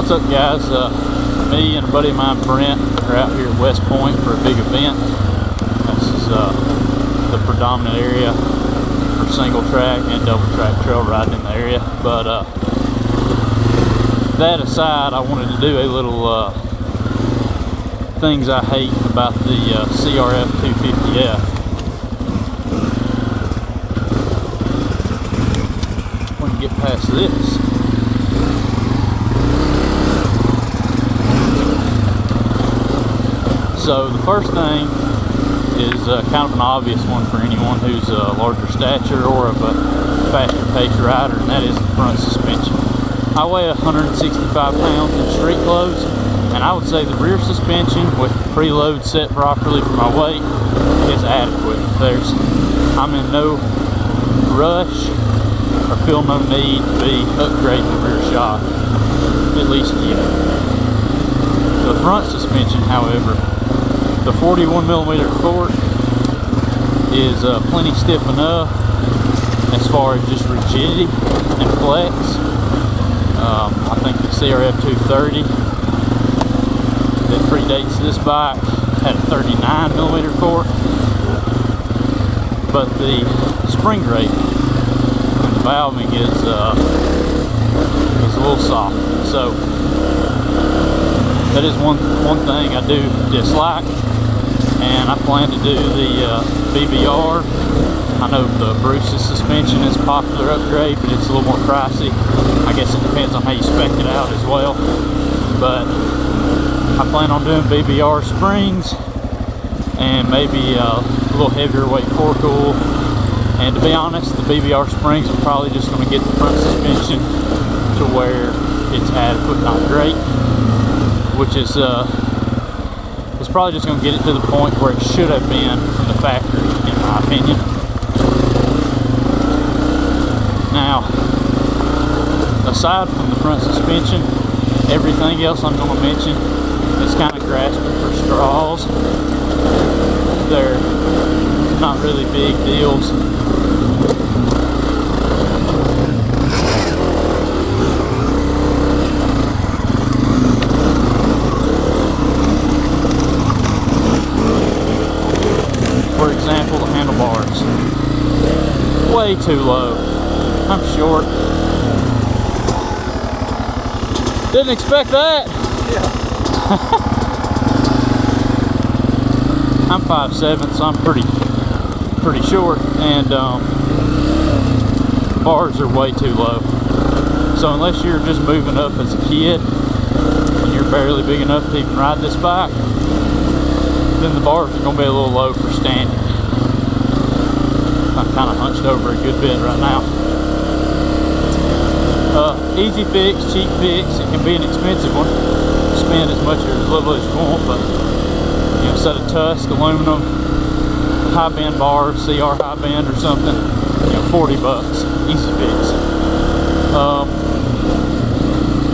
What's up, guys? Me and a buddy of mine, Brent, are out here at West Point for a big event. This is the predominant area for single track and double track trail riding in the area. But that aside, I wanted to do a little things I hate about the CRF250f. We can get past this. So the first thing is kind of an obvious one for anyone who's a larger stature or of a faster pace rider, and that is the front suspension. I weigh 165 pounds in street clothes, and I would say the rear suspension with preload set properly for my weight is adequate. I'm in no rush or feel no need to be upgrading the rear shock, at least yet. The front suspension, however, the 41mm fork is plenty stiff enough as far as just rigidity and flex. I think the CRF230 that predates this bike had a 39mm fork, but the spring rate and the valving is a little soft. So that is one thing I do dislike. And I plan to do the BBR. I know the Bruce's suspension is a popular upgrade, but it's a little more pricey. I guess it depends on how you spec it out as well. But I plan on doing BBR springs and maybe a little heavier weight fork oil. And to be honest, the BBR springs are probably just going to get the front suspension to where it's adequate, not great, which is it's probably just going to get it to the point where it should have been from the factory, in my opinion. Now, aside from the front suspension, everything else I'm going to mention is kind of grasping for straws. They're not really big deals. For example, the handlebars, way too low. I'm short. Didn't expect that. Yeah. I'm 5'7", so I'm pretty short, and bars are way too low. So unless you're just moving up as a kid and you're barely big enough to even ride this bike, then the bars are going to be a little low for standing. I'm kind of hunched over a good bit right now. Easy fix, cheap fix. It can be an expensive one. Spend as much or as little as you want, but you know, set a Tusk aluminum high bend bar, CR high bend or something. You know, $40. Easy fix.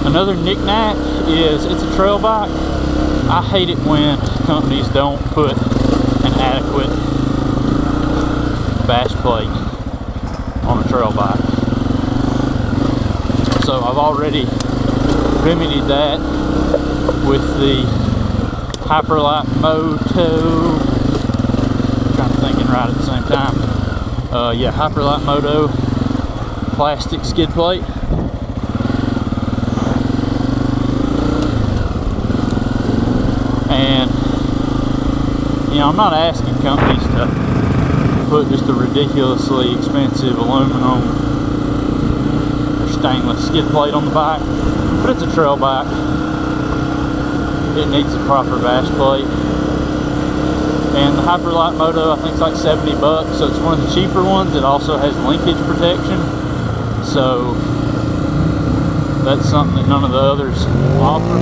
Another knick-knack is it's a trail bike. I hate it when companies don't put an adequate bash plate on a trail bike. So I've already remedied that with the Hyperlight Moto. I'm trying to think and ride at the same time. Yeah, Hyperlight Moto plastic skid plate. And you know, I'm not asking companies to put just a ridiculously expensive aluminum or stainless skid plate on the bike, but it's a trail bike. It needs a proper bash plate. And the Hyperlight Moto, I think it's like $70, so it's one of the cheaper ones. It also has linkage protection, so that's something that none of the others offer.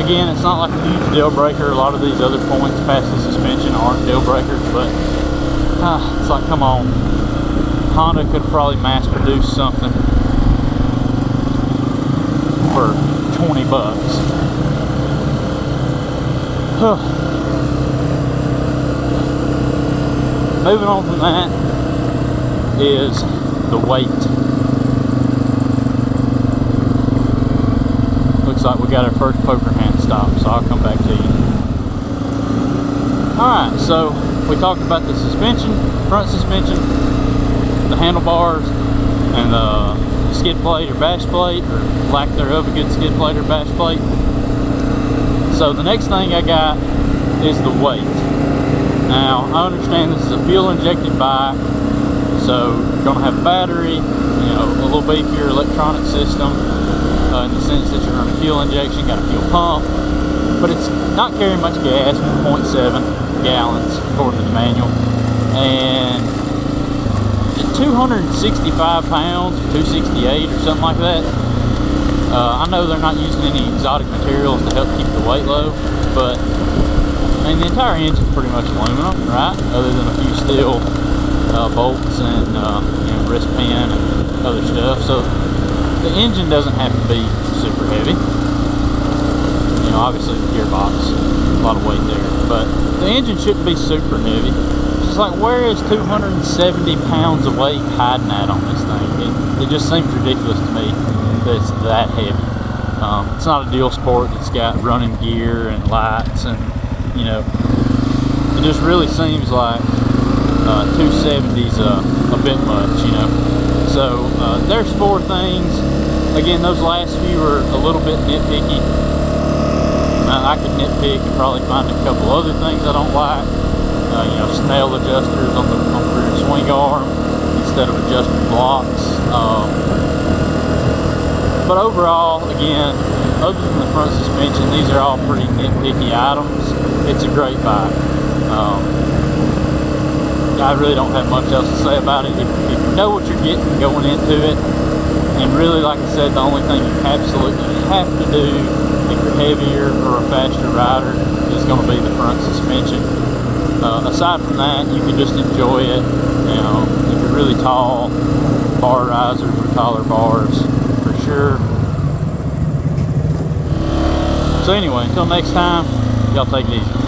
Again, it's not like a huge deal breaker. A lot of these other points past the suspension aren't deal breakers, but it's like, come on. Honda could probably mass produce something for 20 bucks. Moving on from that is the weight. Looks like we got our first poker hand stop, so I'll come back to you. Alright, so we talked about the suspension, front suspension, the handlebars, and the skid plate or bash plate, or lack thereof, a good skid plate or bash plate. So the next thing I got is the weight. Now, I understand this is a fuel injected bike, so you're going to have a battery, you know, a little beefier electronic system, in the sense that you're running fuel injection, got a fuel pump, but it's not carrying much gas, 0.7 gallons according to the manual, and at 265 pounds, 268 or something like that. I know they're not using any exotic materials to help keep the weight low, but I mean, the entire engine's pretty much aluminum, right? Other than a few steel bolts and you know, wrist pin and other stuff. So the engine doesn't have to be super heavy. You know, obviously the gearbox, a lot of weight there, but the engine shouldn't be super heavy. It's just like, where is 270 pounds of weight hiding at on this thing? It just seems ridiculous to me that it's that heavy. It's not a deal sport that's got running gear and lights, and you know, it just really seems like 270's a bit much, you know. So there's 4 things. Again, those last few are a little bit nitpicky. I could nitpick and probably find a couple other things I don't like. You know, snail adjusters on the rear swing arm instead of adjusting blocks. But overall, again, other than the front suspension, these are all pretty nitpicky items. It's a great bike. I really don't have much else to say about it. If you know what you're getting going into it, and really, like I said, the only thing you absolutely have to do if you're heavier or a faster rider is going to be the front suspension. Aside from that, you can just enjoy it. You know, if you're really tall, bar risers or taller bars, for sure. So anyway, until next time, y'all take it easy.